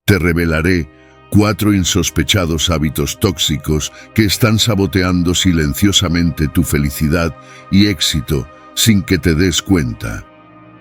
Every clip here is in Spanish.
Te revelaré 4 insospechados hábitos tóxicos que están saboteando silenciosamente tu felicidad y éxito sin que te des cuenta.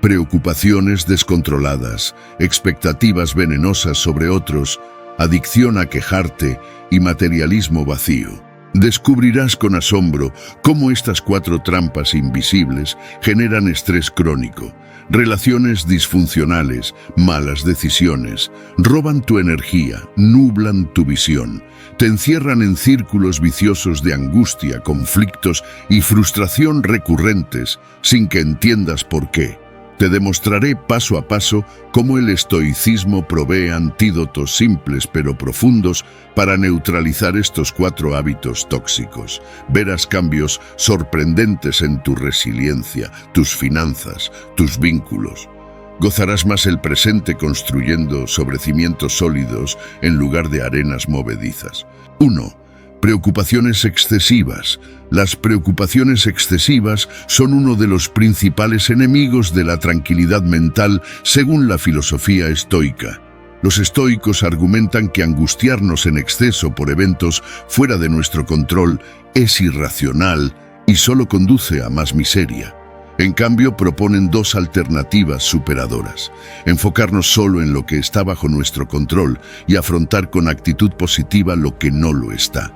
Preocupaciones descontroladas, expectativas venenosas sobre otros, adicción a quejarte y materialismo vacío. Descubrirás con asombro cómo estas 4 trampas invisibles generan estrés crónico, relaciones disfuncionales, malas decisiones, roban tu energía, nublan tu visión, te encierran en círculos viciosos de angustia, conflictos y frustración recurrentes sin que entiendas por qué. Te demostraré paso a paso cómo el estoicismo provee antídotos simples pero profundos para neutralizar estos 4 hábitos tóxicos. Verás cambios sorprendentes en tu resiliencia, tus finanzas, tus vínculos. Gozarás más el presente construyendo sobre cimientos sólidos en lugar de arenas movedizas. 1. Preocupaciones excesivas. Las preocupaciones excesivas son uno de los principales enemigos de la tranquilidad mental según la filosofía estoica. Los estoicos argumentan que angustiarnos en exceso por eventos fuera de nuestro control es irracional y solo conduce a más miseria. En cambio, proponen 2 alternativas superadoras: enfocarnos solo en lo que está bajo nuestro control y afrontar con actitud positiva lo que no lo está.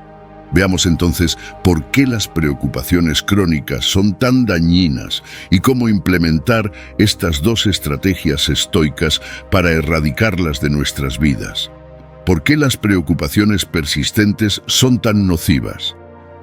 Veamos entonces por qué las preocupaciones crónicas son tan dañinas y cómo implementar estas 2 estrategias estoicas para erradicarlas de nuestras vidas. ¿Por qué las preocupaciones persistentes son tan nocivas?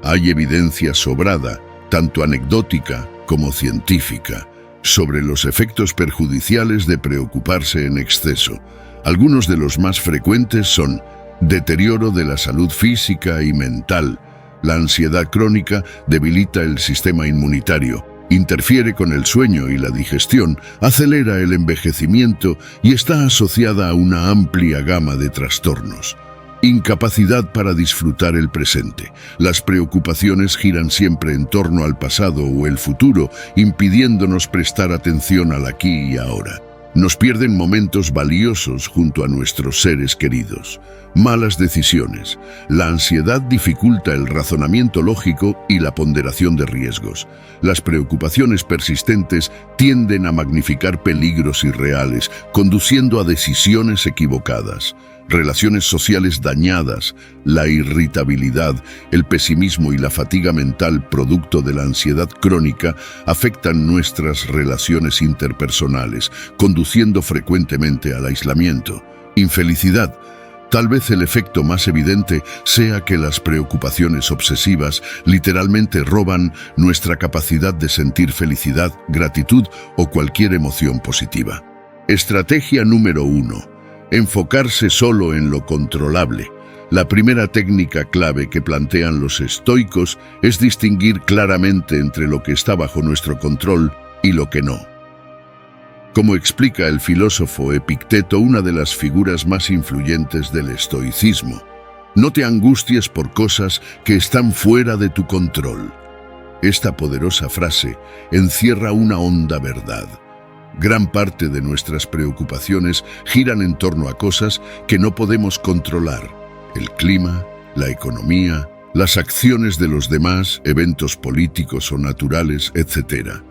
Hay evidencia sobrada, tanto anecdótica como científica, sobre los efectos perjudiciales de preocuparse en exceso. Algunos de los más frecuentes son: deterioro de la salud física y mental. La ansiedad crónica debilita el sistema inmunitario, interfiere con el sueño y la digestión, acelera el envejecimiento y está asociada a una amplia gama de trastornos. Incapacidad para disfrutar el presente. Las preocupaciones giran siempre en torno al pasado o el futuro, impidiéndonos prestar atención al aquí y ahora. Nos pierden momentos valiosos junto a nuestros seres queridos. Malas decisiones. La ansiedad dificulta el razonamiento lógico y la ponderación de riesgos. Las preocupaciones persistentes tienden a magnificar peligros irreales, conduciendo a decisiones equivocadas. Relaciones sociales dañadas, la irritabilidad, el pesimismo y la fatiga mental producto de la ansiedad crónica afectan nuestras relaciones interpersonales, conduciendo frecuentemente al aislamiento. Infelicidad. Tal vez el efecto más evidente sea que las preocupaciones obsesivas literalmente roban nuestra capacidad de sentir felicidad, gratitud o cualquier emoción positiva. Estrategia número 1. Enfocarse solo en lo controlable. La primera técnica clave que plantean los estoicos es distinguir claramente entre lo que está bajo nuestro control y lo que no. Como explica el filósofo Epicteto, una de las figuras más influyentes del estoicismo: no te angusties por cosas que están fuera de tu control. Esta poderosa frase encierra una honda verdad. Gran parte de nuestras preocupaciones giran en torno a cosas que no podemos controlar: el clima, la economía, las acciones de los demás, eventos políticos o naturales, etc.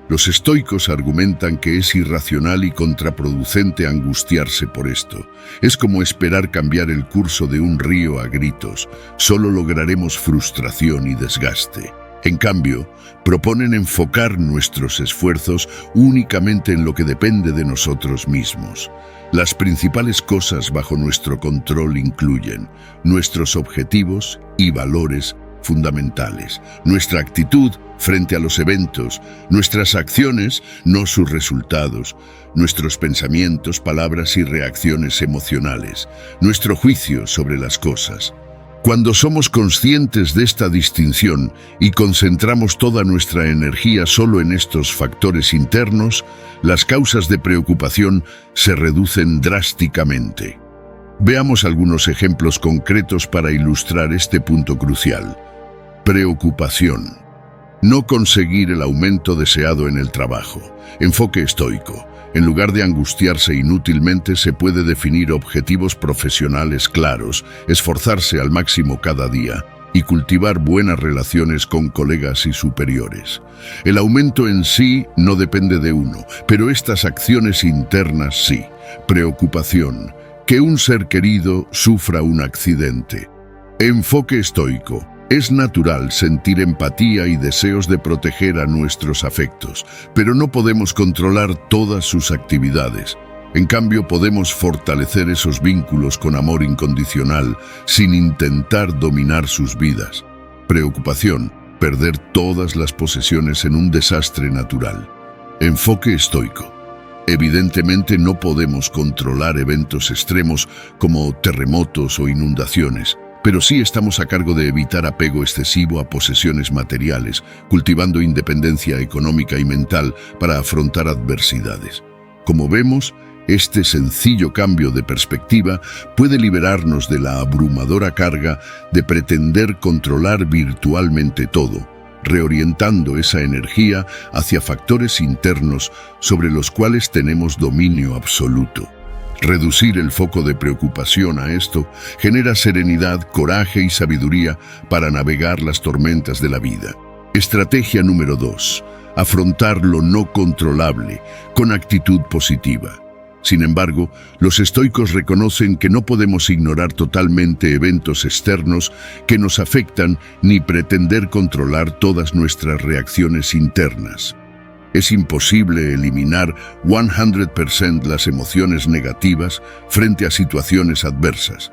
Los estoicos argumentan que es irracional y contraproducente angustiarse por esto. Es como esperar cambiar el curso de un río a gritos. Solo lograremos frustración y desgaste. En cambio, proponen enfocar nuestros esfuerzos únicamente en lo que depende de nosotros mismos. Las principales cosas bajo nuestro control incluyen nuestros objetivos y valores fundamentales, nuestra actitud frente a los eventos, nuestras acciones, no sus resultados, nuestros pensamientos, palabras y reacciones emocionales, nuestro juicio sobre las cosas. Cuando somos conscientes de esta distinción y concentramos toda nuestra energía solo en estos factores internos, las causas de preocupación se reducen drásticamente. Veamos algunos ejemplos concretos para ilustrar este punto crucial. Preocupación. No conseguir el aumento deseado en el trabajo. Enfoque estoico. En lugar de angustiarse inútilmente, se puede definir objetivos profesionales claros, esforzarse al máximo cada día y cultivar buenas relaciones con colegas y superiores. El aumento en sí no depende de uno, pero estas acciones internas sí. Preocupación, que un ser querido sufra un accidente. Enfoque estoico. Es natural sentir empatía y deseos de proteger a nuestros afectos, pero no podemos controlar todas sus actividades. En cambio, podemos fortalecer esos vínculos con amor incondicional, sin intentar dominar sus vidas. Preocupación, perder todas las posesiones en un desastre natural. Enfoque estoico. Evidentemente no podemos controlar eventos extremos como terremotos o inundaciones, pero sí estamos a cargo de evitar apego excesivo a posesiones materiales, cultivando independencia económica y mental para afrontar adversidades. Como vemos, este sencillo cambio de perspectiva puede liberarnos de la abrumadora carga de pretender controlar virtualmente todo, reorientando esa energía hacia factores internos sobre los cuales tenemos dominio absoluto. Reducir el foco de preocupación a esto genera serenidad, coraje y sabiduría para navegar las tormentas de la vida. Estrategia número 2. Afrontar lo no controlable con actitud positiva. Sin embargo, los estoicos reconocen que no podemos ignorar totalmente eventos externos que nos afectan ni pretender controlar todas nuestras reacciones internas. Es imposible eliminar 100% las emociones negativas frente a situaciones adversas.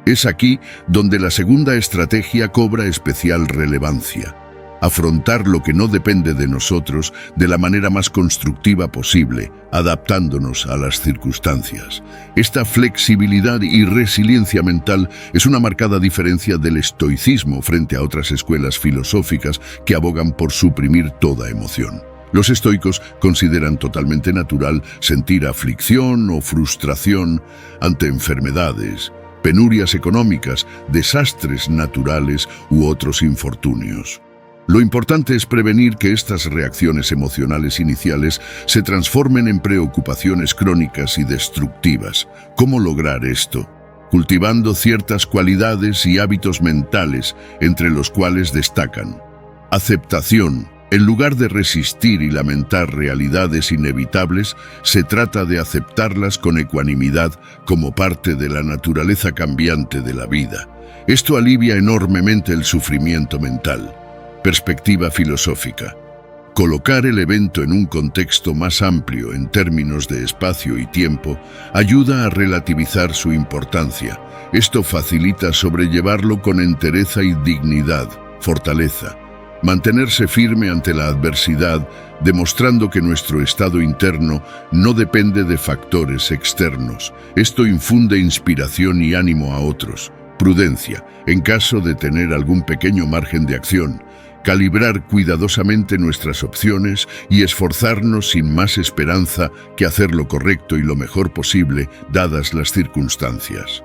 Es aquí donde la segunda estrategia cobra especial relevancia. Afrontar lo que no depende de nosotros de la manera más constructiva posible, adaptándonos a las circunstancias. Esta flexibilidad y resiliencia mental es una marcada diferencia del estoicismo frente a otras escuelas filosóficas que abogan por suprimir toda emoción. Los estoicos consideran totalmente natural sentir aflicción o frustración ante enfermedades, penurias económicas, desastres naturales u otros infortunios. Lo importante es prevenir que estas reacciones emocionales iniciales se transformen en preocupaciones crónicas y destructivas. ¿Cómo lograr esto? Cultivando ciertas cualidades y hábitos mentales, entre los cuales destacan aceptación. En lugar de resistir y lamentar realidades inevitables, se trata de aceptarlas con ecuanimidad como parte de la naturaleza cambiante de la vida. Esto alivia enormemente el sufrimiento mental. Perspectiva filosófica. Colocar el evento en un contexto más amplio en términos de espacio y tiempo ayuda a relativizar su importancia. Esto facilita sobrellevarlo con entereza y dignidad, fortaleza. Mantenerse firme ante la adversidad, demostrando que nuestro estado interno no depende de factores externos. Esto infunde inspiración y ánimo a otros. Prudencia, en caso de tener algún pequeño margen de acción. Calibrar cuidadosamente nuestras opciones y esforzarnos sin más esperanza que hacer lo correcto y lo mejor posible, dadas las circunstancias.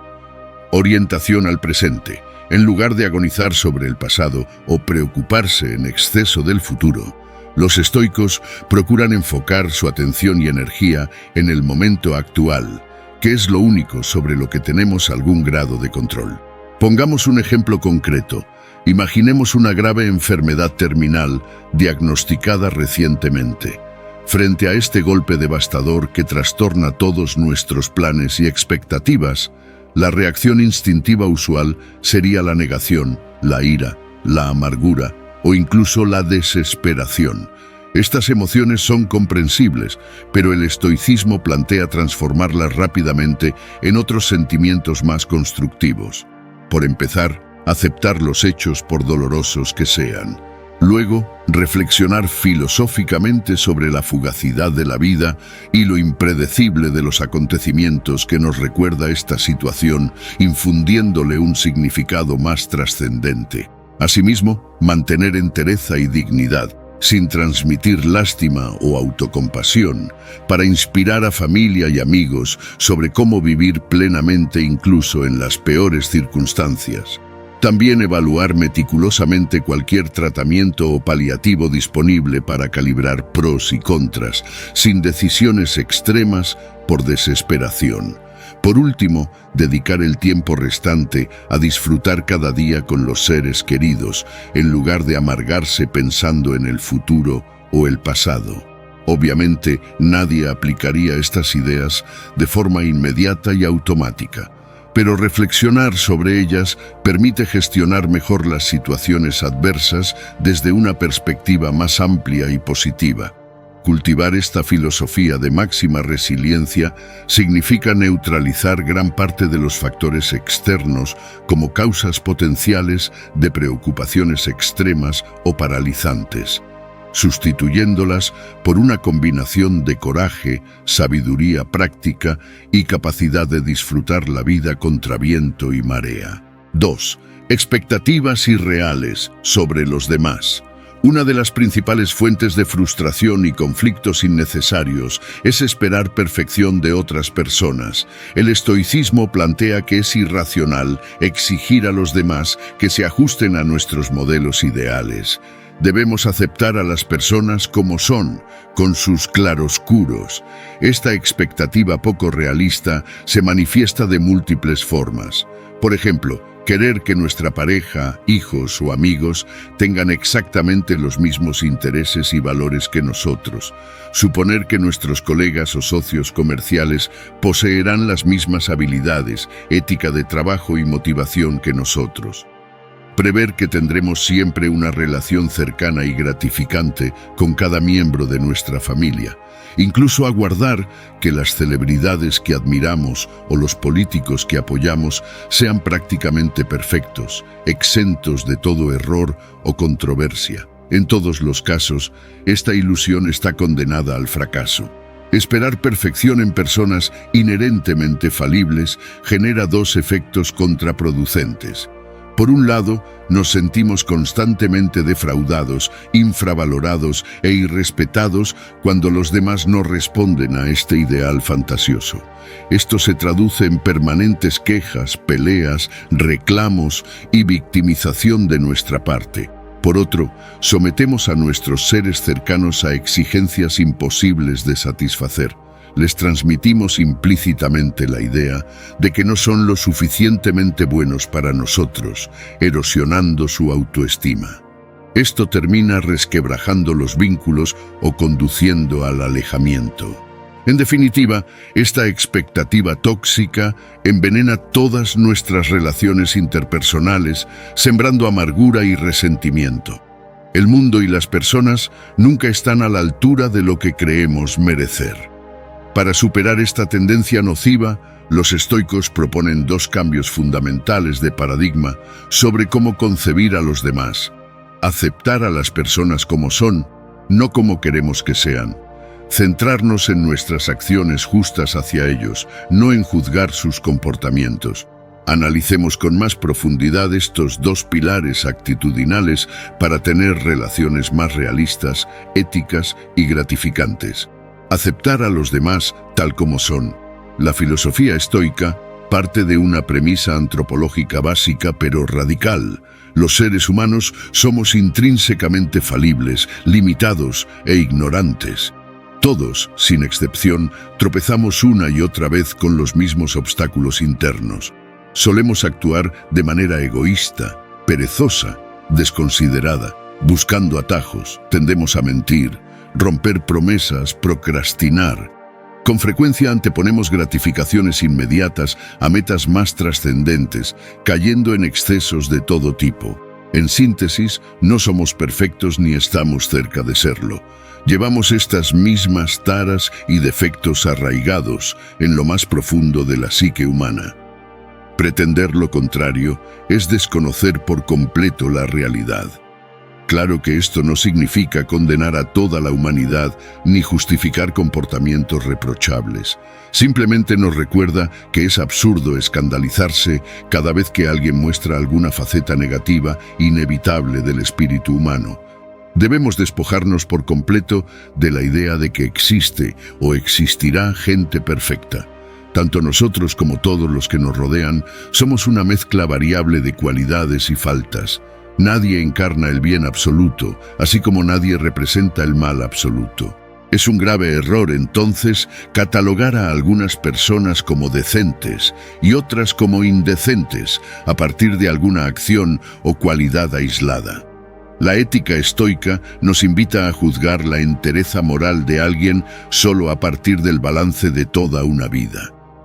Orientación al presente. En lugar de agonizar sobre el pasado o preocuparse en exceso del futuro, los estoicos procuran enfocar su atención y energía en el momento actual, que es lo único sobre lo que tenemos algún grado de control. Pongamos un ejemplo concreto. Imaginemos una grave enfermedad terminal diagnosticada recientemente. Frente a este golpe devastador que trastorna todos nuestros planes y expectativas, la reacción instintiva usual sería la negación, la ira, la amargura o incluso la desesperación. Estas emociones son comprensibles, pero el estoicismo plantea transformarlas rápidamente en otros sentimientos más constructivos. Por empezar, aceptar los hechos por dolorosos que sean. Luego, reflexionar filosóficamente sobre la fugacidad de la vida y lo impredecible de los acontecimientos que nos recuerda esta situación, infundiéndole un significado más trascendente. Asimismo, mantener entereza y dignidad, sin transmitir lástima o autocompasión, para inspirar a familia y amigos sobre cómo vivir plenamente incluso en las peores circunstancias. También evaluar meticulosamente cualquier tratamiento o paliativo disponible para calibrar pros y contras, sin decisiones extremas por desesperación. Por último, dedicar el tiempo restante a disfrutar cada día con los seres queridos, en lugar de amargarse pensando en el futuro o el pasado. Obviamente, nadie aplicaría estas ideas de forma inmediata y automática, pero reflexionar sobre ellas permite gestionar mejor las situaciones adversas desde una perspectiva más amplia y positiva. Cultivar esta filosofía de máxima resiliencia significa neutralizar gran parte de los factores externos como causas potenciales de preocupaciones extremas o paralizantes, sustituyéndolas por una combinación de coraje, sabiduría práctica y capacidad de disfrutar la vida contra viento y marea. 2. Expectativas irreales sobre los demás. Una de las principales fuentes de frustración y conflictos innecesarios es esperar perfección de otras personas. El estoicismo plantea que es irracional exigir a los demás que se ajusten a nuestros modelos ideales. Debemos aceptar a las personas como son, con sus claroscuros. Esta expectativa poco realista se manifiesta de múltiples formas. Por ejemplo, querer que nuestra pareja, hijos o amigos tengan exactamente los mismos intereses y valores que nosotros. Suponer que nuestros colegas o socios comerciales poseerán las mismas habilidades, ética de trabajo y motivación que nosotros. Prever que tendremos siempre una relación cercana y gratificante con cada miembro de nuestra familia. Incluso aguardar que las celebridades que admiramos o los políticos que apoyamos sean prácticamente perfectos, exentos de todo error o controversia. En todos los casos, esta ilusión está condenada al fracaso. Esperar perfección en personas inherentemente falibles genera dos efectos contraproducentes. Por un lado, nos sentimos constantemente defraudados, infravalorados e irrespetados cuando los demás no responden a este ideal fantasioso. Esto se traduce en permanentes quejas, peleas, reclamos y victimización de nuestra parte. Por otro, sometemos a nuestros seres cercanos a exigencias imposibles de satisfacer. Les transmitimos implícitamente la idea de que no son lo suficientemente buenos para nosotros, erosionando su autoestima. Esto termina resquebrajando los vínculos o conduciendo al alejamiento. En definitiva, esta expectativa tóxica envenena todas nuestras relaciones interpersonales, sembrando amargura y resentimiento. El mundo y las personas nunca están a la altura de lo que creemos merecer. Para superar esta tendencia nociva, los estoicos proponen dos cambios fundamentales de paradigma sobre cómo concebir a los demás. Aceptar a las personas como son, no como queremos que sean. Centrarnos en nuestras acciones justas hacia ellos, no en juzgar sus comportamientos. Analicemos con más profundidad estos dos pilares actitudinales para tener relaciones más realistas, éticas y gratificantes. Aceptar a los demás tal como son. La filosofía estoica parte de una premisa antropológica básica pero radical. Los seres humanos somos intrínsecamente falibles, limitados e ignorantes. Todos, sin excepción, tropezamos una y otra vez con los mismos obstáculos internos. Solemos actuar de manera egoísta, perezosa, desconsiderada, buscando atajos, tendemos a mentir, romper promesas, procrastinar. Con frecuencia anteponemos gratificaciones inmediatas a metas más trascendentes, cayendo en excesos de todo tipo. En síntesis, no somos perfectos ni estamos cerca de serlo. Llevamos estas mismas taras y defectos arraigados en lo más profundo de la psique humana. Pretender lo contrario es desconocer por completo la realidad. Claro que esto no significa condenar a toda la humanidad ni justificar comportamientos reprochables. Simplemente nos recuerda que es absurdo escandalizarse cada vez que alguien muestra alguna faceta negativa inevitable del espíritu humano. Debemos despojarnos por completo de la idea de que existe o existirá gente perfecta. Tanto nosotros como todos los que nos rodean somos una mezcla variable de cualidades y faltas. Nadie encarna el bien absoluto, así como nadie representa el mal absoluto. Es un grave error, entonces, catalogar a algunas personas como decentes y otras como indecentes a partir de alguna acción o cualidad aislada. La ética estoica nos invita a juzgar la entereza moral de alguien solo a partir del balance de toda una vida.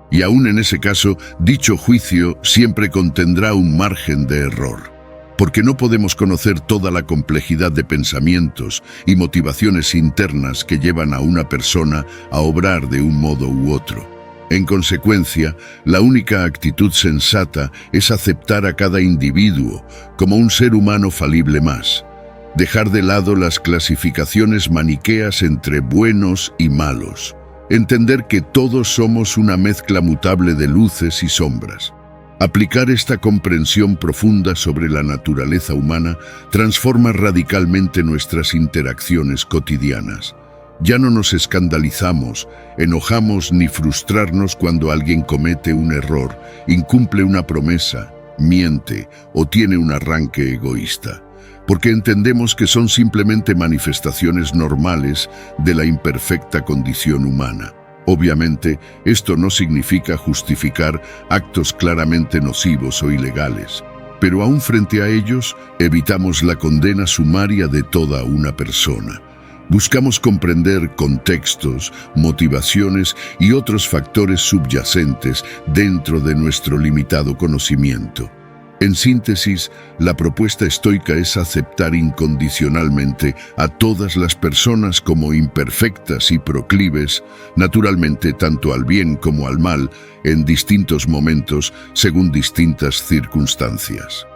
Y aún en ese caso, dicho juicio siempre contendrá un margen de error, porque no podemos conocer toda la complejidad de pensamientos y motivaciones internas que llevan a una persona a obrar de un modo u otro. En consecuencia, la única actitud sensata es aceptar a cada individuo como un ser humano falible más, dejar de lado las clasificaciones maniqueas entre buenos y malos, entender que todos somos una mezcla mutable de luces y sombras. Aplicar esta comprensión profunda sobre la naturaleza humana transforma radicalmente nuestras interacciones cotidianas. Ya no nos escandalizamos, enojamos ni frustrarnos cuando alguien comete un error, incumple una promesa, miente o tiene un arranque egoísta, porque entendemos que son simplemente manifestaciones normales de la imperfecta condición humana. Obviamente, esto no significa justificar actos claramente nocivos o ilegales, pero aún frente a ellos, evitamos la condena sumaria de toda una persona. Buscamos comprender contextos, motivaciones y otros factores subyacentes dentro de nuestro limitado conocimiento. En síntesis, la propuesta estoica es aceptar incondicionalmente a todas las personas como imperfectas y proclives, naturalmente tanto al bien como al mal, en distintos momentos, según distintas circunstancias.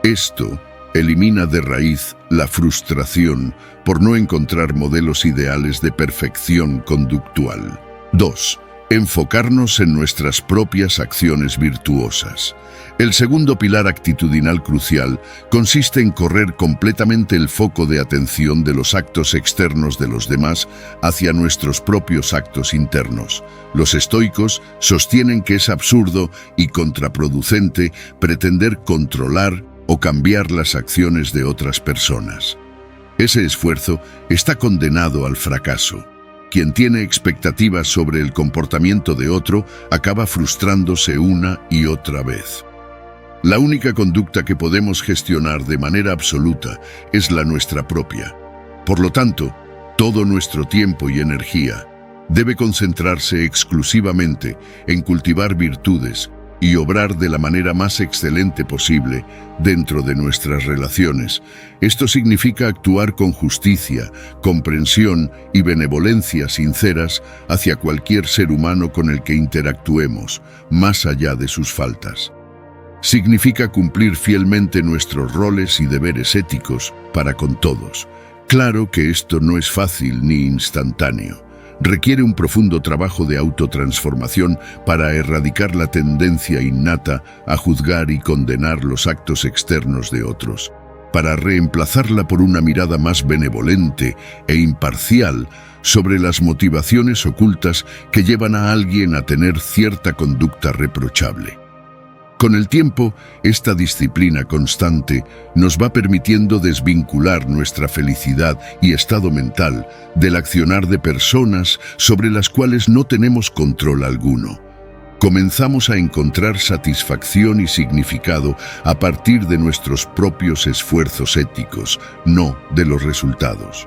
Esto elimina de raíz la frustración por no encontrar modelos ideales de perfección conductual. 2. Enfocarnos en nuestras propias acciones virtuosas. El segundo pilar actitudinal crucial consiste en correr completamente el foco de atención de los actos externos de los demás hacia nuestros propios actos internos. Los estoicos sostienen que es absurdo y contraproducente pretender controlar o cambiar las acciones de otras personas. Ese esfuerzo está condenado al fracaso. Quien tiene expectativas sobre el comportamiento de otro acaba frustrándose una y otra vez. La única conducta que podemos gestionar de manera absoluta es la nuestra propia. Por lo tanto, todo nuestro tiempo y energía debe concentrarse exclusivamente en cultivar virtudes y obrar de la manera más excelente posible dentro de nuestras relaciones. Esto significa actuar con justicia, comprensión y benevolencia sinceras hacia cualquier ser humano con el que interactuemos, más allá de sus faltas. Significa cumplir fielmente nuestros roles y deberes éticos para con todos. Claro que esto no es fácil ni instantáneo. Requiere un profundo trabajo de autotransformación para erradicar la tendencia innata a juzgar y condenar los actos externos de otros, para reemplazarla por una mirada más benevolente e imparcial sobre las motivaciones ocultas que llevan a alguien a tener cierta conducta reprochable. Con el tiempo, esta disciplina constante nos va permitiendo desvincular nuestra felicidad y estado mental del accionar de personas sobre las cuales no tenemos control alguno. Comenzamos a encontrar satisfacción y significado a partir de nuestros propios esfuerzos éticos, no de los resultados.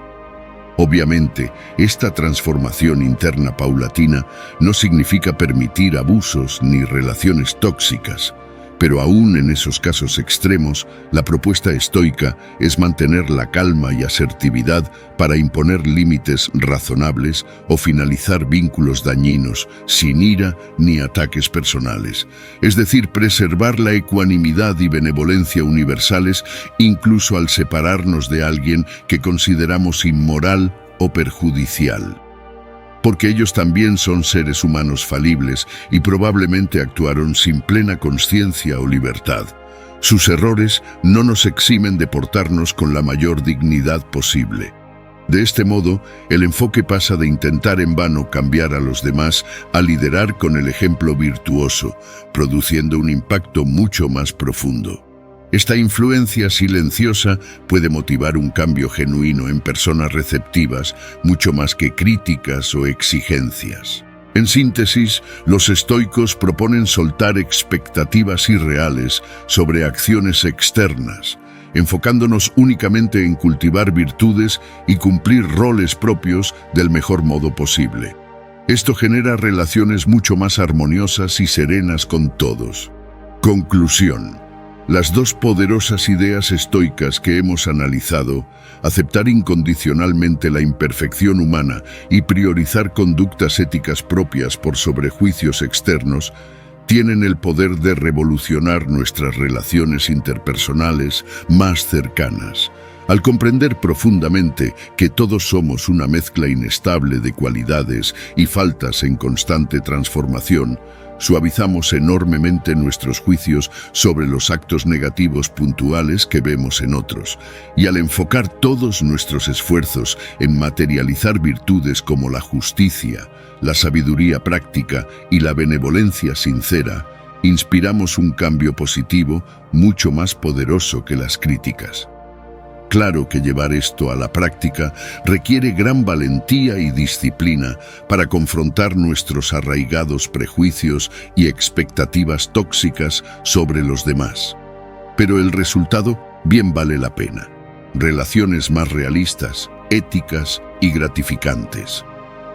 Obviamente, esta transformación interna paulatina no significa permitir abusos ni relaciones tóxicas, pero aún en esos casos extremos, la propuesta estoica es mantener la calma y asertividad para imponer límites razonables o finalizar vínculos dañinos, sin ira ni ataques personales. Es decir, preservar la ecuanimidad y benevolencia universales incluso al separarnos de alguien que consideramos inmoral o perjudicial. Porque ellos también son seres humanos falibles y probablemente actuaron sin plena conciencia o libertad. Sus errores no nos eximen de portarnos con la mayor dignidad posible. De este modo, el enfoque pasa de intentar en vano cambiar a los demás a liderar con el ejemplo virtuoso, produciendo un impacto mucho más profundo. Esta influencia silenciosa puede motivar un cambio genuino en personas receptivas, mucho más que críticas o exigencias. En síntesis, los estoicos proponen soltar expectativas irreales sobre acciones externas, enfocándonos únicamente en cultivar virtudes y cumplir roles propios del mejor modo posible. Esto genera relaciones mucho más armoniosas y serenas con todos. Conclusión. Las dos poderosas ideas estoicas que hemos analizado, aceptar incondicionalmente la imperfección humana y priorizar conductas éticas propias por sobre juicios externos, tienen el poder de revolucionar nuestras relaciones interpersonales más cercanas. Al comprender profundamente que todos somos una mezcla inestable de cualidades y faltas en constante transformación, suavizamos enormemente nuestros juicios sobre los actos negativos puntuales que vemos en otros, y al enfocar todos nuestros esfuerzos en materializar virtudes como la justicia, la sabiduría práctica y la benevolencia sincera, inspiramos un cambio positivo mucho más poderoso que las críticas. Claro que llevar esto a la práctica requiere gran valentía y disciplina para confrontar nuestros arraigados prejuicios y expectativas tóxicas sobre los demás. Pero el resultado bien vale la pena. Relaciones más realistas, éticas y gratificantes.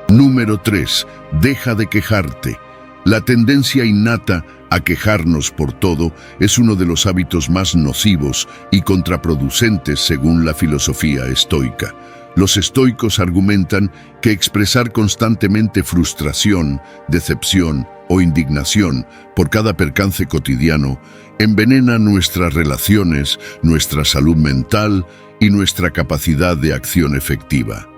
Número 3. Deja de quejarte. La tendencia innata a quejarnos por todo es uno de los hábitos más nocivos y contraproducentes según la filosofía estoica. Los estoicos argumentan que expresar constantemente frustración, decepción o indignación por cada percance cotidiano envenena nuestras relaciones, nuestra salud mental y nuestra capacidad de acción efectiva.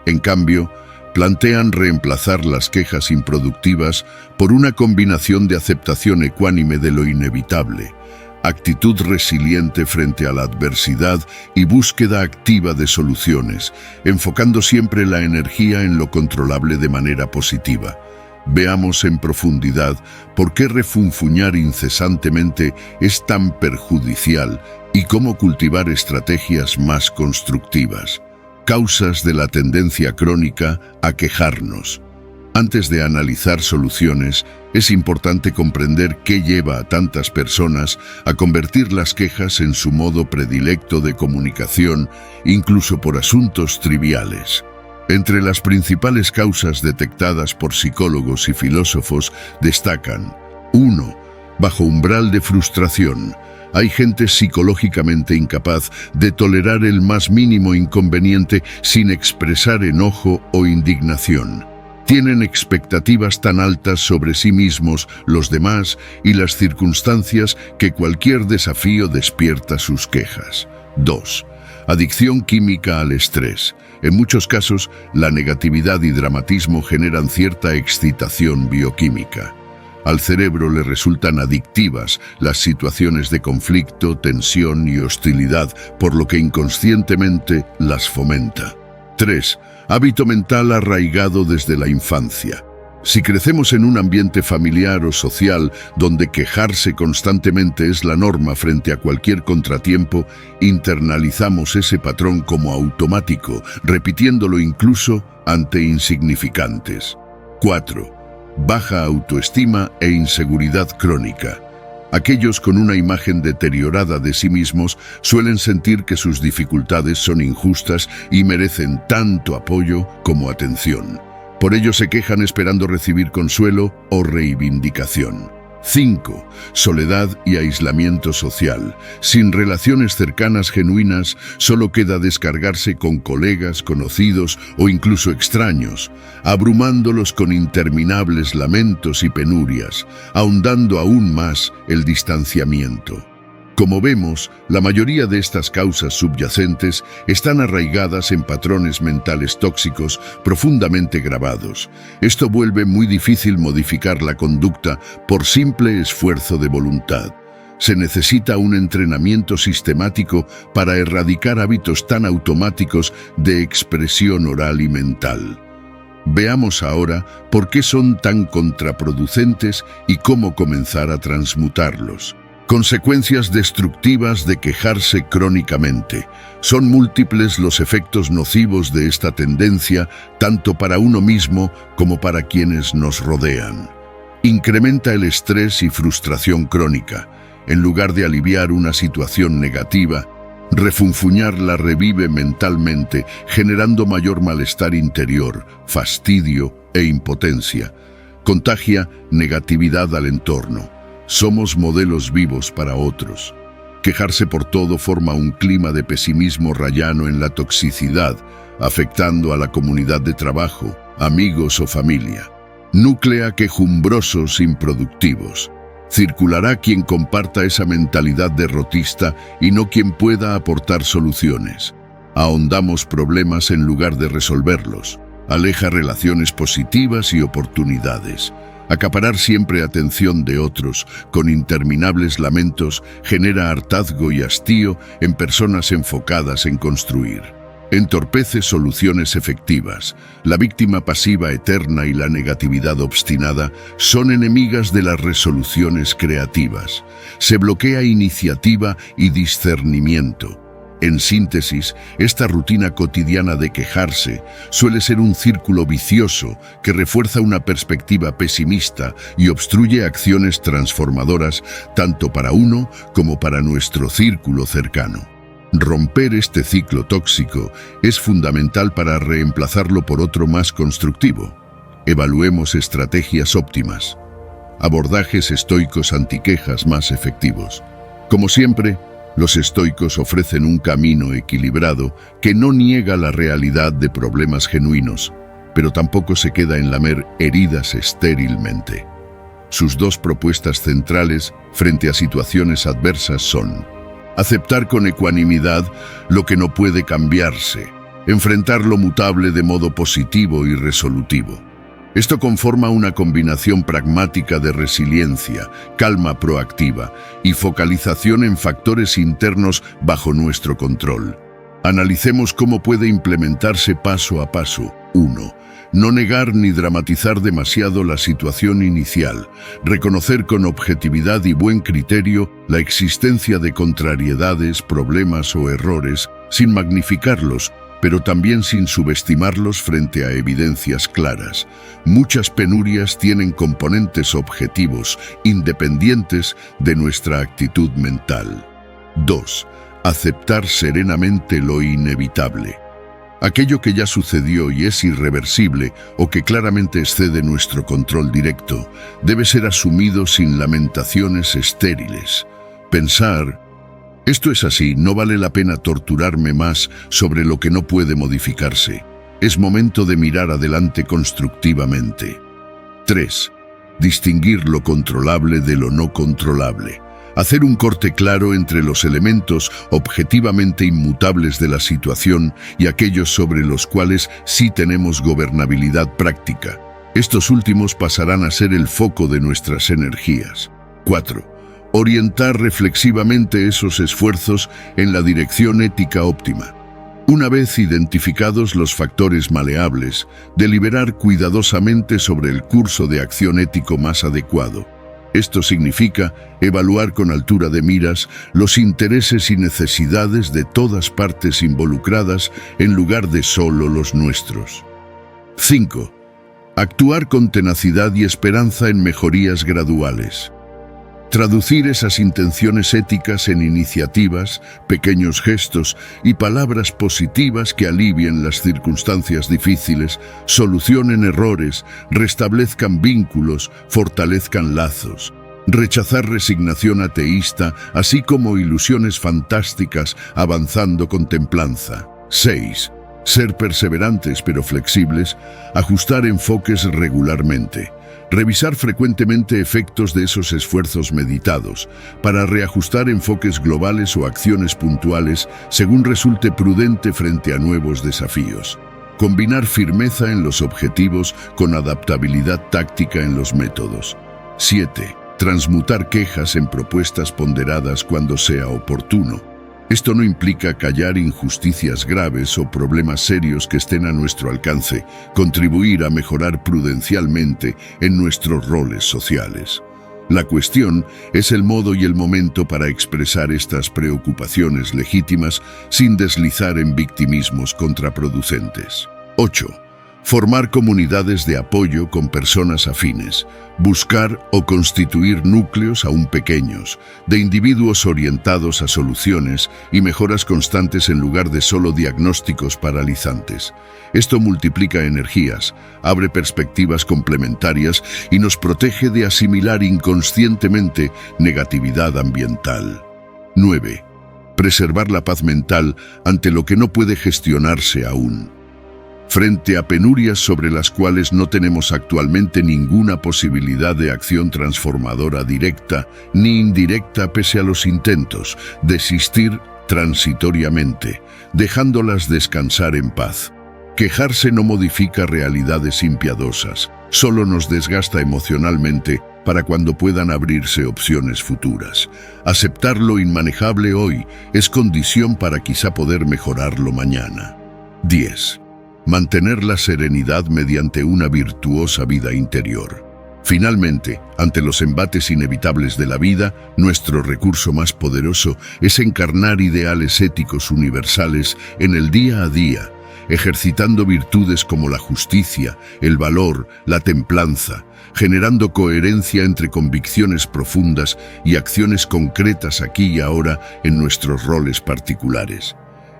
En cambio, plantean reemplazar las quejas improductivas por una combinación de aceptación ecuánime de lo inevitable, actitud resiliente frente a la adversidad y búsqueda activa de soluciones, enfocando siempre la energía en lo controlable de manera positiva. Veamos en profundidad por qué refunfuñar incesantemente es tan perjudicial y cómo cultivar estrategias más constructivas. Causas de la tendencia crónica a quejarnos. Antes de analizar soluciones, es importante comprender qué lleva a tantas personas a convertir las quejas en su modo predilecto de comunicación, incluso por asuntos triviales. Entre las principales causas detectadas por psicólogos y filósofos destacan: 1. Bajo umbral de frustración. Hay gente psicológicamente incapaz de tolerar el más mínimo inconveniente sin expresar enojo o indignación. Tienen expectativas tan altas sobre sí mismos, los demás y las circunstancias que cualquier desafío despierta sus quejas. 2. Adicción química al estrés. En muchos casos, la negatividad y dramatismo generan cierta excitación bioquímica. Al cerebro le resultan adictivas las situaciones de conflicto, tensión y hostilidad, por lo que inconscientemente las fomenta. 3. Hábito mental arraigado desde la infancia. Si crecemos en un ambiente familiar o social donde quejarse constantemente es la norma frente a cualquier contratiempo, internalizamos ese patrón como automático, repitiéndolo incluso ante insignificantes. 4. Baja autoestima e inseguridad crónica. Aquellos con una imagen deteriorada de sí mismos suelen sentir que sus dificultades son injustas y merecen tanto apoyo como atención. Por ello se quejan esperando recibir consuelo o reivindicación. 5. Soledad y aislamiento social. Sin relaciones cercanas genuinas, solo queda descargarse con colegas, conocidos o incluso extraños, abrumándolos con interminables lamentos y penurias, ahondando aún más el distanciamiento. Como vemos, la mayoría de estas causas subyacentes están arraigadas en patrones mentales tóxicos profundamente grabados. Esto vuelve muy difícil modificar la conducta por simple esfuerzo de voluntad. Se necesita un entrenamiento sistemático para erradicar hábitos tan automáticos de expresión oral y mental. Veamos ahora por qué son tan contraproducentes y cómo comenzar a transmutarlos. Consecuencias destructivas de quejarse crónicamente. Son múltiples los efectos nocivos de esta tendencia, tanto para uno mismo como para quienes nos rodean. Incrementa el estrés y frustración crónica. En lugar de aliviar una situación negativa, refunfuñarla revive mentalmente, generando mayor malestar interior, fastidio e impotencia. Contagia negatividad al entorno. Somos modelos vivos para otros. Quejarse por todo forma un clima de pesimismo rayano en la toxicidad, afectando a la comunidad de trabajo, amigos o familia. Núclea quejumbrosos improductivos. Circulará quien comparta esa mentalidad derrotista y no quien pueda aportar soluciones. Ahondamos problemas en lugar de resolverlos. Aleja relaciones positivas y oportunidades. Acaparar siempre atención de otros, con interminables lamentos, genera hartazgo y hastío en personas enfocadas en construir. Entorpece soluciones efectivas. La víctima pasiva eterna y la negatividad obstinada son enemigas de las resoluciones creativas. Se bloquea iniciativa y discernimiento. En síntesis, esta rutina cotidiana de quejarse suele ser un círculo vicioso que refuerza una perspectiva pesimista y obstruye acciones transformadoras tanto para uno como para nuestro círculo cercano. Romper este ciclo tóxico es fundamental para reemplazarlo por otro más constructivo. Evaluemos estrategias óptimas. Abordajes estoicos antiquejas más efectivos. Como siempre, los estoicos ofrecen un camino equilibrado que no niega la realidad de problemas genuinos, pero tampoco se queda en lamer heridas estérilmente. Sus dos propuestas centrales frente a situaciones adversas son: aceptar con ecuanimidad lo que no puede cambiarse, enfrentar lo mutable de modo positivo y resolutivo. Esto conforma una combinación pragmática de resiliencia, calma proactiva y focalización en factores internos bajo nuestro control. Analicemos cómo puede implementarse paso a paso. 1. No negar ni dramatizar demasiado la situación inicial. Reconocer con objetividad y buen criterio la existencia de contrariedades, problemas o errores, sin magnificarlos, pero también sin subestimarlos frente a evidencias claras. Muchas penurias tienen componentes objetivos, independientes de nuestra actitud mental. 2. Aceptar serenamente lo inevitable. Aquello que ya sucedió y es irreversible o que claramente excede nuestro control directo, debe ser asumido sin lamentaciones estériles. Pensar: esto es así, no vale la pena torturarme más sobre lo que no puede modificarse. Es momento de mirar adelante constructivamente. 3. Distinguir lo controlable de lo no controlable. Hacer un corte claro entre los elementos objetivamente inmutables de la situación y aquellos sobre los cuales sí tenemos gobernabilidad práctica. Estos últimos pasarán a ser el foco de nuestras energías. 4. Orientar reflexivamente esos esfuerzos en la dirección ética óptima. Una vez identificados los factores maleables, deliberar cuidadosamente sobre el curso de acción ético más adecuado. Esto significa evaluar con altura de miras los intereses y necesidades de todas partes involucradas en lugar de solo los nuestros. 5. Actuar con tenacidad y esperanza en mejorías graduales. Traducir esas intenciones éticas en iniciativas, pequeños gestos y palabras positivas que alivien las circunstancias difíciles, solucionen errores, restablezcan vínculos, fortalezcan lazos. Rechazar resignación ateísta, así como ilusiones fantásticas, avanzando con templanza. 6. Ser perseverantes pero flexibles, ajustar enfoques regularmente. Revisar frecuentemente efectos de esos esfuerzos meditados, para reajustar enfoques globales o acciones puntuales según resulte prudente frente a nuevos desafíos. Combinar firmeza en los objetivos con adaptabilidad táctica en los métodos. 7. transmutar quejas en propuestas ponderadas cuando sea oportuno. Esto no implica callar injusticias graves o problemas serios que estén a nuestro alcance, contribuir a mejorar prudencialmente en nuestros roles sociales. La cuestión es el modo y el momento para expresar estas preocupaciones legítimas sin deslizar en victimismos contraproducentes. 8. Formar comunidades de apoyo con personas afines. Buscar o constituir núcleos aún pequeños, de individuos orientados a soluciones y mejoras constantes en lugar de solo diagnósticos paralizantes. Esto multiplica energías, abre perspectivas complementarias y nos protege de asimilar inconscientemente negatividad ambiental. 9. Preservar la paz mental ante lo que no puede gestionarse aún. Frente a penurias sobre las cuales no tenemos actualmente ninguna posibilidad de acción transformadora directa ni indirecta pese a los intentos, desistir transitoriamente, dejándolas descansar en paz. Quejarse no modifica realidades impiadosas, solo nos desgasta emocionalmente para cuando puedan abrirse opciones futuras. Aceptar lo inmanejable hoy es condición para quizá poder mejorarlo mañana. 10. Mantener la serenidad mediante una virtuosa vida interior. Finalmente, ante los embates inevitables de la vida, nuestro recurso más poderoso es encarnar ideales éticos universales en el día a día, ejercitando virtudes como la justicia, el valor, la templanza, generando coherencia entre convicciones profundas y acciones concretas aquí y ahora en nuestros roles particulares.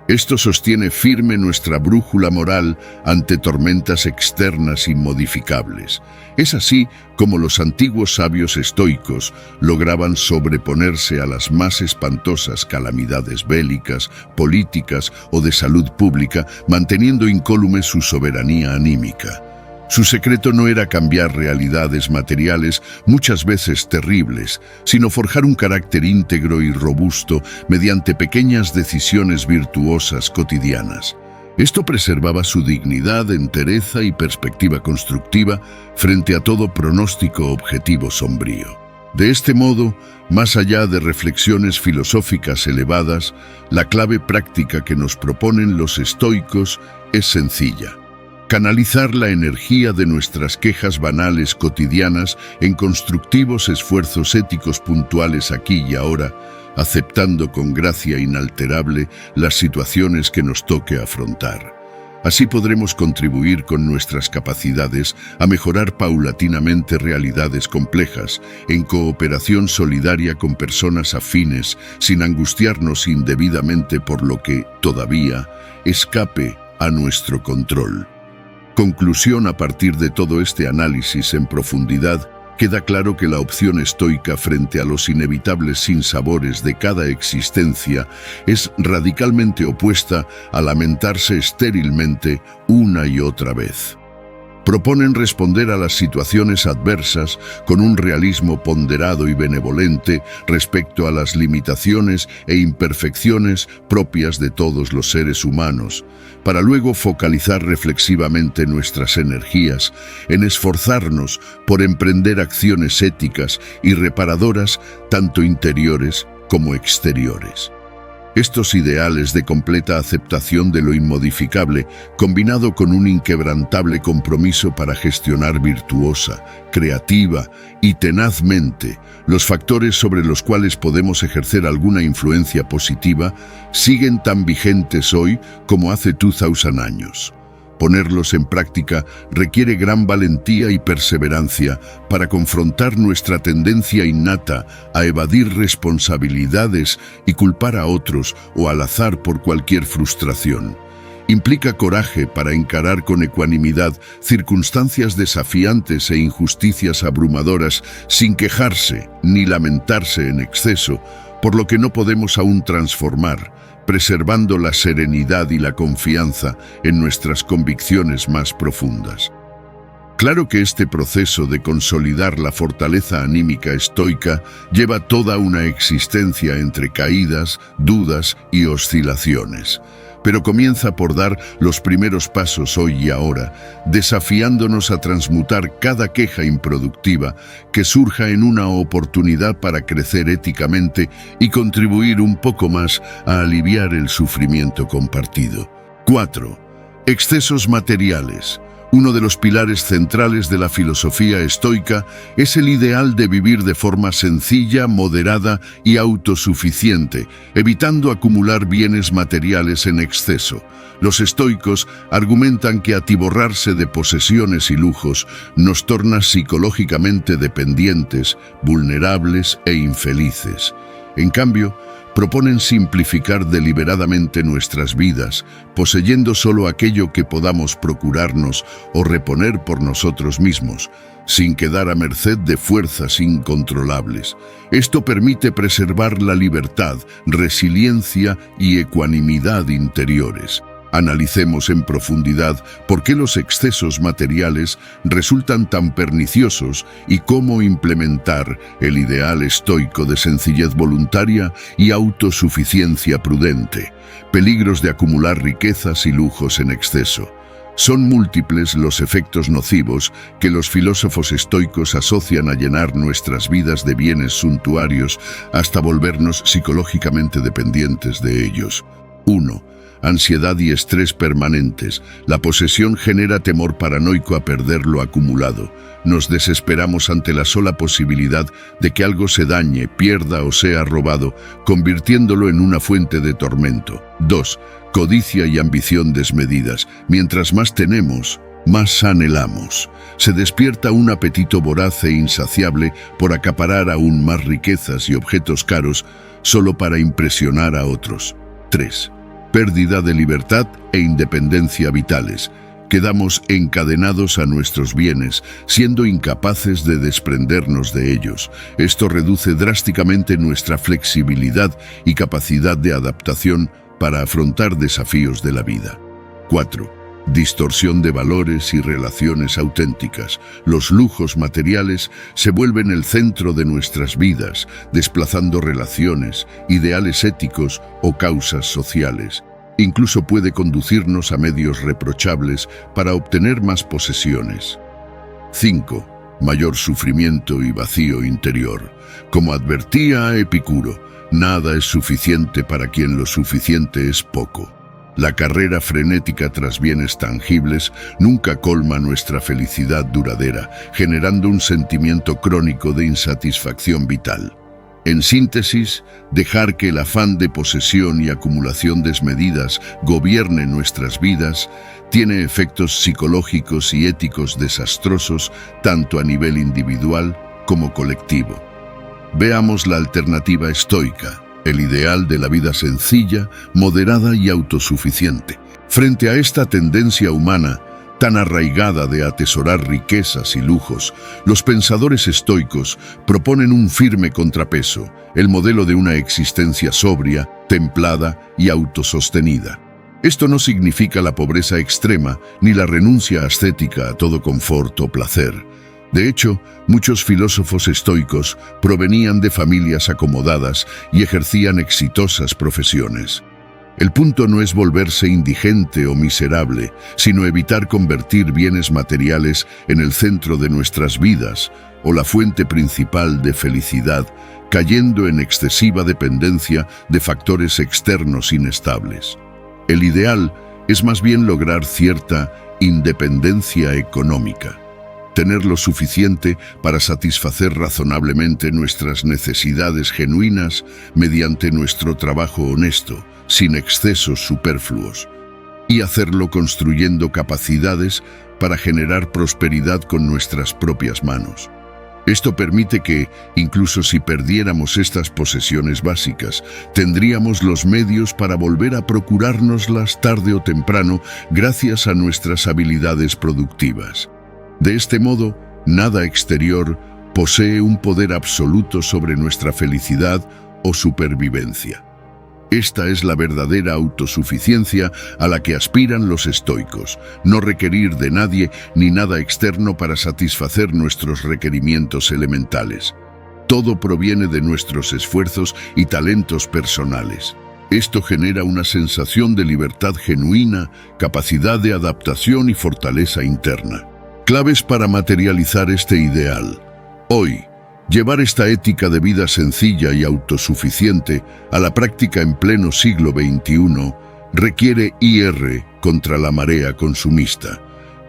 Esto sostiene firme nuestra brújula moral ante tormentas externas inmodificables. Es así como los antiguos sabios estoicos lograban sobreponerse a las más espantosas calamidades bélicas, políticas o de salud pública, manteniendo incólume su soberanía anímica. Su secreto no era cambiar realidades materiales, muchas veces terribles, sino forjar un carácter íntegro y robusto mediante pequeñas decisiones virtuosas cotidianas. Esto preservaba su dignidad, entereza y perspectiva constructiva frente a todo pronóstico objetivo sombrío. De este modo, más allá de reflexiones filosóficas elevadas, la clave práctica que nos proponen los estoicos es sencilla. Canalizar la energía de nuestras quejas banales cotidianas en constructivos esfuerzos éticos puntuales aquí y ahora, aceptando con gracia inalterable las situaciones que nos toque afrontar. Así podremos contribuir con nuestras capacidades a mejorar paulatinamente realidades complejas, en cooperación solidaria con personas afines, sin angustiarnos indebidamente por lo que, todavía, escape a nuestro control. Conclusión: a partir de todo este análisis en profundidad, queda claro que la opción estoica frente a los inevitables sinsabores de cada existencia es radicalmente opuesta a lamentarse estérilmente una y otra vez. Proponen responder a las situaciones adversas con un realismo ponderado y benevolente respecto a las limitaciones e imperfecciones propias de todos los seres humanos, para luego focalizar reflexivamente nuestras energías en esforzarnos por emprender acciones éticas y reparadoras, tanto interiores como exteriores. Estos ideales de completa aceptación de lo inmodificable, combinado con un inquebrantable compromiso para gestionar virtuosa, creativa y tenazmente los factores sobre los cuales podemos ejercer alguna influencia positiva, siguen tan vigentes hoy como hace 2000 años. Ponerlos en práctica requiere gran valentía y perseverancia para confrontar nuestra tendencia innata a evadir responsabilidades y culpar a otros o al azar por cualquier frustración. Implica coraje para encarar con ecuanimidad circunstancias desafiantes e injusticias abrumadoras sin quejarse ni lamentarse en exceso, por lo que no podemos aún transformar, preservando la serenidad y la confianza en nuestras convicciones más profundas. Claro que este proceso de consolidar la fortaleza anímica estoica lleva toda una existencia entre caídas, dudas y oscilaciones. Pero comienza por dar los primeros pasos hoy y ahora, desafiándonos a transmutar cada queja improductiva que surja en una oportunidad para crecer éticamente y contribuir un poco más a aliviar el sufrimiento compartido. 4. Excesos materiales. Uno de los pilares centrales de la filosofía estoica es el ideal de vivir de forma sencilla, moderada y autosuficiente, evitando acumular bienes materiales en exceso. Los estoicos argumentan que atiborrarse de posesiones y lujos nos torna psicológicamente dependientes, vulnerables e infelices. En cambio, proponen simplificar deliberadamente nuestras vidas, poseyendo solo aquello que podamos procurarnos o reponer por nosotros mismos, sin quedar a merced de fuerzas incontrolables. Esto permite preservar la libertad, resiliencia y ecuanimidad interiores. Analicemos en profundidad por qué los excesos materiales resultan tan perniciosos y cómo implementar el ideal estoico de sencillez voluntaria y autosuficiencia prudente. Peligros de acumular riquezas y lujos en exceso. Son múltiples los efectos nocivos que los filósofos estoicos asocian a llenar nuestras vidas de bienes suntuarios hasta volvernos psicológicamente dependientes de ellos. 1. Ansiedad y estrés permanentes. La posesión genera temor paranoico a perder lo acumulado. Nos desesperamos ante la sola posibilidad de que algo se dañe, pierda o sea robado, convirtiéndolo en una fuente de tormento. 2. Codicia y ambición desmedidas. Mientras más tenemos, más anhelamos. Se despierta un apetito voraz e insaciable por acaparar aún más riquezas y objetos caros solo para impresionar a otros. 3. Pérdida de libertad e independencia vitales. Quedamos encadenados a nuestros bienes, siendo incapaces de desprendernos de ellos. Esto reduce drásticamente nuestra flexibilidad y capacidad de adaptación para afrontar desafíos de la vida. 4. Distorsión de valores y relaciones auténticas. Los lujos materiales se vuelven el centro de nuestras vidas, desplazando relaciones, ideales éticos o causas sociales. Incluso puede conducirnos a medios reprochables para obtener más posesiones. 5. Mayor sufrimiento y vacío interior. Como advertía Epicuro, nada es suficiente para quien lo suficiente es poco. La carrera frenética tras bienes tangibles nunca colma nuestra felicidad duradera, generando un sentimiento crónico de insatisfacción vital. En síntesis, dejar que el afán de posesión y acumulación desmedidas gobierne nuestras vidas tiene efectos psicológicos y éticos desastrosos tanto a nivel individual como colectivo. Veamos la alternativa estoica. El ideal de la vida sencilla, moderada y autosuficiente. Frente a esta tendencia humana, tan arraigada de atesorar riquezas y lujos, los pensadores estoicos proponen un firme contrapeso, el modelo de una existencia sobria, templada y autosostenida. Esto no significa la pobreza extrema ni la renuncia ascética a todo confort o placer. De hecho, muchos filósofos estoicos provenían de familias acomodadas y ejercían exitosas profesiones. El punto no es volverse indigente o miserable, sino evitar convertir bienes materiales en el centro de nuestras vidas o la fuente principal de felicidad, cayendo en excesiva dependencia de factores externos inestables. El ideal es más bien lograr cierta independencia económica. Tener lo suficiente para satisfacer razonablemente nuestras necesidades genuinas mediante nuestro trabajo honesto, sin excesos superfluos, y hacerlo construyendo capacidades para generar prosperidad con nuestras propias manos. Esto permite que, incluso si perdiéramos estas posesiones básicas, tendríamos los medios para volver a procurárnoslas tarde o temprano gracias a nuestras habilidades productivas. De este modo, nada exterior posee un poder absoluto sobre nuestra felicidad o supervivencia. Esta es la verdadera autosuficiencia a la que aspiran los estoicos, no requerir de nadie ni nada externo para satisfacer nuestros requerimientos elementales. Todo proviene de nuestros esfuerzos y talentos personales. Esto genera una sensación de libertad genuina, capacidad de adaptación y fortaleza interna. Claves para materializar este ideal. Hoy, llevar esta ética de vida sencilla y autosuficiente a la práctica en pleno siglo XXI requiere ir contra la marea consumista.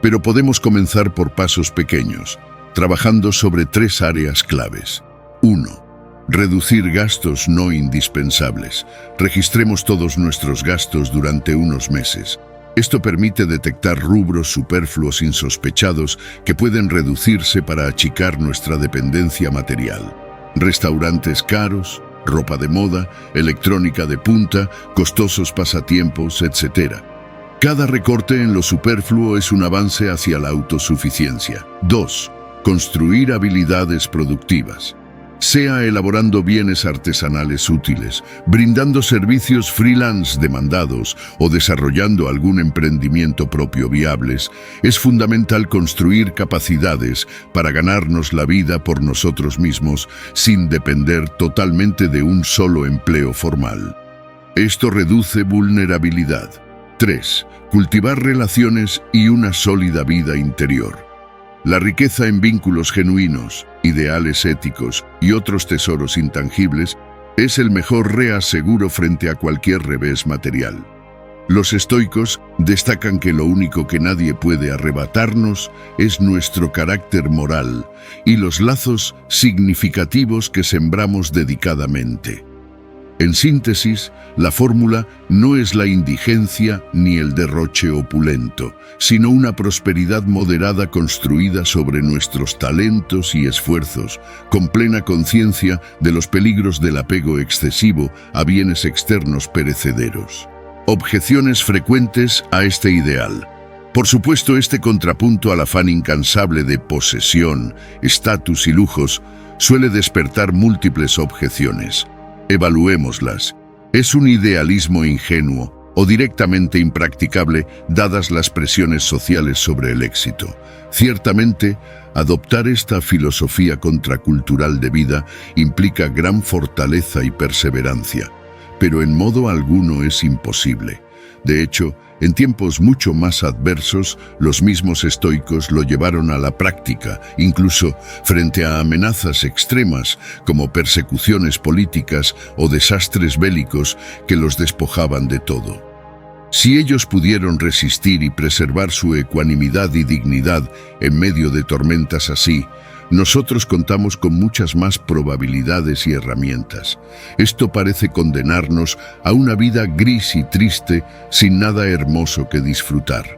Pero podemos comenzar por pasos pequeños, trabajando sobre 3 áreas claves. 1. Reducir gastos no indispensables. Registremos todos nuestros gastos durante unos meses. Esto permite detectar rubros superfluos insospechados que pueden reducirse para achicar nuestra dependencia material. Restaurantes caros, ropa de moda, electrónica de punta, costosos pasatiempos, etc. Cada recorte en lo superfluo es un avance hacia la autosuficiencia. 2. Construir habilidades productivas. Sea elaborando bienes artesanales útiles, brindando servicios freelance demandados o desarrollando algún emprendimiento propio viables, es fundamental construir capacidades para ganarnos la vida por nosotros mismos sin depender totalmente de un solo empleo formal. Esto reduce vulnerabilidad. 3. Cultivar relaciones y una sólida vida interior. La riqueza en vínculos genuinos, ideales éticos y otros tesoros intangibles es el mejor reaseguro frente a cualquier revés material. Los estoicos destacan que lo único que nadie puede arrebatarnos es nuestro carácter moral y los lazos significativos que sembramos dedicadamente. En síntesis, la fórmula no es la indigencia ni el derroche opulento, sino una prosperidad moderada construida sobre nuestros talentos y esfuerzos, con plena conciencia de los peligros del apego excesivo a bienes externos perecederos. Objeciones frecuentes a este ideal. Por supuesto, este contrapunto al afán incansable de posesión, estatus y lujos suele despertar múltiples objeciones. Evaluémoslas. ¿Es un idealismo ingenuo o directamente impracticable dadas las presiones sociales sobre el éxito? Ciertamente, adoptar esta filosofía contracultural de vida implica gran fortaleza y perseverancia, pero en modo alguno es imposible. De hecho, en tiempos mucho más adversos, los mismos estoicos lo llevaron a la práctica, incluso frente a amenazas extremas como persecuciones políticas o desastres bélicos que los despojaban de todo. Si ellos pudieron resistir y preservar su ecuanimidad y dignidad en medio de tormentas así, nosotros contamos con muchas más probabilidades y herramientas. Esto parece condenarnos a una vida gris y triste sin nada hermoso que disfrutar.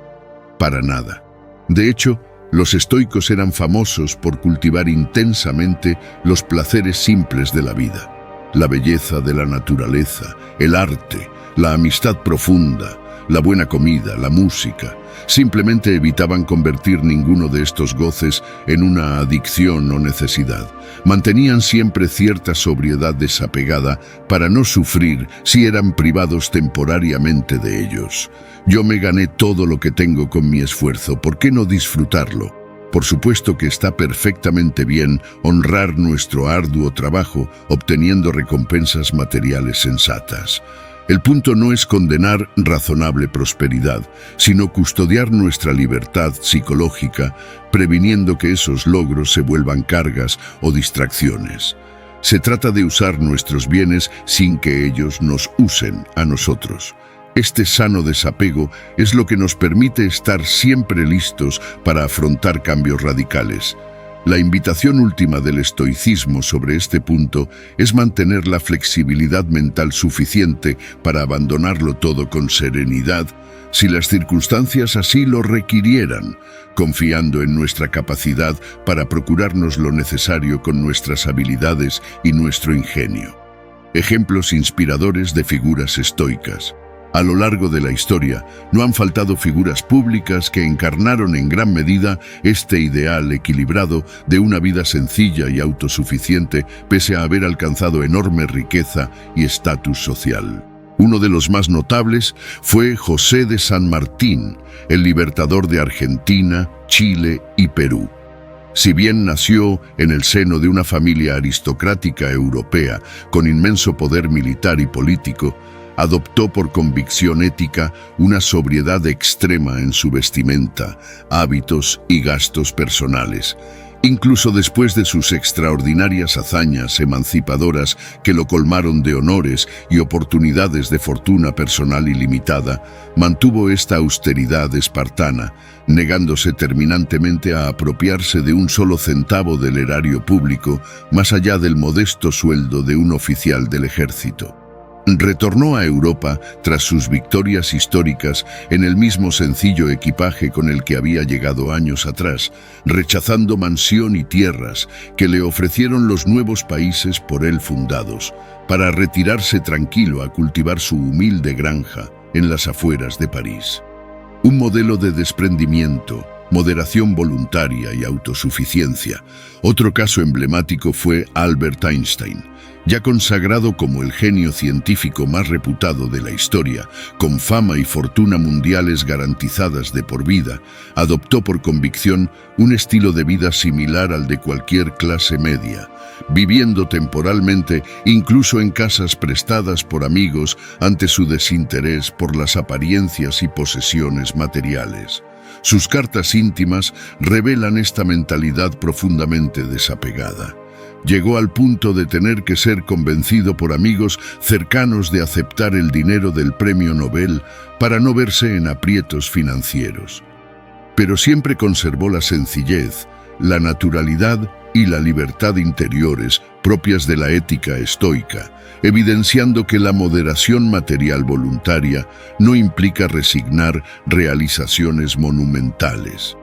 Para nada. De hecho, los estoicos eran famosos por cultivar intensamente los placeres simples de la vida. La belleza de la naturaleza, el arte, la amistad profunda, la buena comida, la música. Simplemente evitaban convertir ninguno de estos goces en una adicción o necesidad. Mantenían siempre cierta sobriedad desapegada para no sufrir si eran privados temporariamente de ellos. Yo me gané todo lo que tengo con mi esfuerzo, ¿por qué no disfrutarlo? Por supuesto que está perfectamente bien honrar nuestro arduo trabajo obteniendo recompensas materiales sensatas. El punto no es condenar razonable prosperidad, sino custodiar nuestra libertad psicológica, previniendo que esos logros se vuelvan cargas o distracciones. Se trata de usar nuestros bienes sin que ellos nos usen a nosotros. Este sano desapego es lo que nos permite estar siempre listos para afrontar cambios radicales. La invitación última del estoicismo sobre este punto es mantener la flexibilidad mental suficiente para abandonarlo todo con serenidad si las circunstancias así lo requirieran, confiando en nuestra capacidad para procurarnos lo necesario con nuestras habilidades y nuestro ingenio. Ejemplos inspiradores de figuras estoicas. A lo largo de la historia, no han faltado figuras públicas que encarnaron en gran medida este ideal equilibrado de una vida sencilla y autosuficiente pese a haber alcanzado enorme riqueza y estatus social. Uno de los más notables fue José de San Martín, el libertador de Argentina, Chile y Perú. Si bien nació en el seno de una familia aristocrática europea con inmenso poder militar y político, Adoptó por convicción ética una sobriedad extrema en su vestimenta, hábitos y gastos personales. Incluso después de sus extraordinarias hazañas emancipadoras que lo colmaron de honores y oportunidades de fortuna personal ilimitada, mantuvo esta austeridad espartana, negándose terminantemente a apropiarse de un solo centavo del erario público, más allá del modesto sueldo de un oficial del ejército. Retornó a Europa tras sus victorias históricas en el mismo sencillo equipaje con el que había llegado años atrás, rechazando mansión y tierras que le ofrecieron los nuevos países por él fundados, para retirarse tranquilo a cultivar su humilde granja en las afueras de París. Un modelo de desprendimiento, moderación voluntaria y autosuficiencia. Otro caso emblemático fue Albert Einstein, ya consagrado como el genio científico más reputado de la historia, con fama y fortuna mundiales garantizadas de por vida. Adoptó por convicción un estilo de vida similar al de cualquier clase media, viviendo temporalmente incluso en casas prestadas por amigos ante su desinterés por las apariencias y posesiones materiales. Sus cartas íntimas revelan esta mentalidad profundamente desapegada. Llegó al punto de tener que ser convencido por amigos cercanos de aceptar el dinero del premio Nobel para no verse en aprietos financieros. Pero siempre conservó la sencillez, la naturalidad y la libertad interiores propias de la ética estoica, evidenciando que la moderación material voluntaria no implica resignar realizaciones monumentales.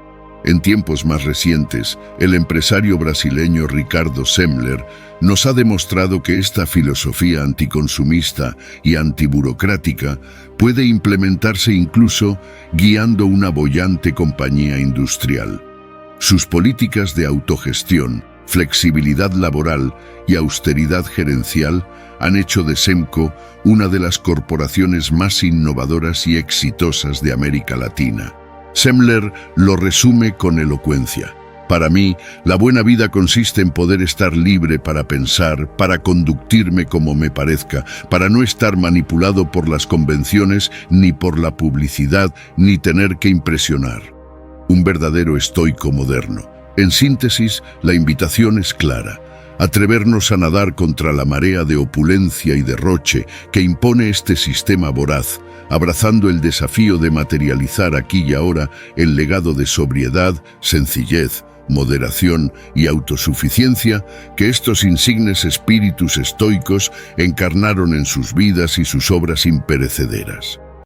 En tiempos más recientes, el empresario brasileño Ricardo Semler nos ha demostrado que esta filosofía anticonsumista y antiburocrática puede implementarse incluso guiando una boyante compañía industrial. Sus políticas de autogestión, flexibilidad laboral y austeridad gerencial han hecho de Semco una de las corporaciones más innovadoras y exitosas de América Latina. Semler lo resume con elocuencia. Para mí, la buena vida consiste en poder estar libre para pensar, para conducirme como me parezca, para no estar manipulado por las convenciones, ni por la publicidad, ni tener que impresionar. Un verdadero estoico moderno. En síntesis, la invitación es clara. Atrevernos a nadar contra la marea de opulencia y derroche que impone este sistema voraz, abrazando el desafío de materializar aquí y ahora el legado de sobriedad, sencillez, moderación y autosuficiencia que estos insignes espíritus estoicos encarnaron en sus vidas y sus obras imperecederas.